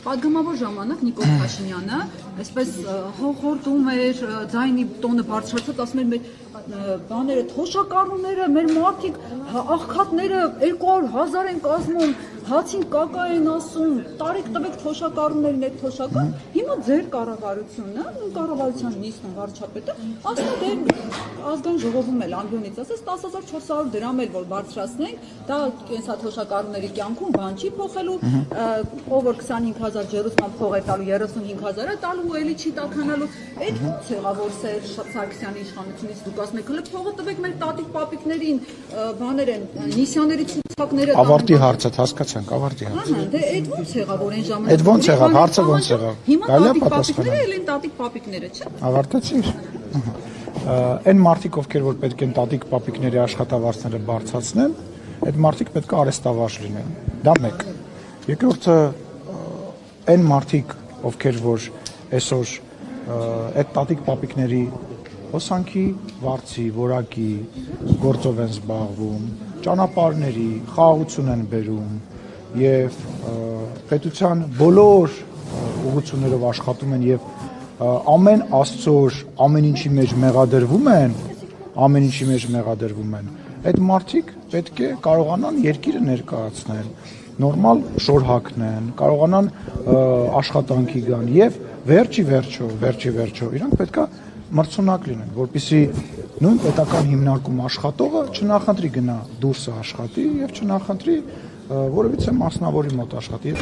Պատգամավոր ժամանակ Նիկոլ Փաշինյանը այսպես հողորտում էր, ձայնի տոնը բարձրացած, ասում էր մեր բաները, թոշակառուները, մեր մարդիկ, աղքատները 200,000 են կազմում, հացին կակա են ասում, տարիք տվեք թոշակառուներին այդ թոշակը, հիմա ձեր կառավարությունը, կառավարության նիստն վարչապետը, ասում է ազգային ժողովում էլ անգլիոնից ասես 10,400 դրամ էլ որ բարձրացնենք, դա կենսա թոշակառուների կյանքում բան չի փոխելու, ով որ 25,000 ջերուսման փող է տալու 35,000-ը տալու ու էլի չի տաքանալու, այդ ո՞նց եղավ որ Սերժ Սարգսյանի իշխանությունից դուք ասում եք, հələ փողը տվեք մեր տատիկ պապիկներին, բաներ են, նիսյաների ցուցակները ավարտի հարցը հասկացանք, ավարտի հարցը։ Դե այդ ո՞նց եղավ որ այն ժամանակ։ Այդ ո՞նց եղավ, հարցը ո՞նց եղավ։ Հիմա տատիկ պապիկները էլ են տատիկ պապիկները, չէ՞։ Ավարտեցիր։ Այն մարդիկ, ովքեր որ պետք են տատիկ պապիկների աշխատավարձները բարձրացնեն, այդ մարդիկ պետք է արեստավարժ լինեն։ Դա մեկ։ Երկրորդը այն մարդիկ, ովքեր որ այսօր այդ տատիկ պապիկների հոսանքի վարձի, որակի գործով են զբաղվում, ճանապարհների խաղաղություն են բերում եւ պետության բոլոր ուղղություններով աշխատում են եւ ամեն աստծոր ամեն ինչի մեջ մեղադրվում են, այդ մարդիկ պետք է կարողանան երկիրը ներկայացնել, նորմալ շոր հագնեն, կարողանան աշխատանքի գան եւ վերջի վերջո իրանք պետքա մրցունակ լինեն, որպեսզի նույն պետական հիմնարկում աշխատողը չնախընտրի գնա դուրս աշխատի եւ չնախընտրի որևիցե մասնավորի մոտ աշխատի։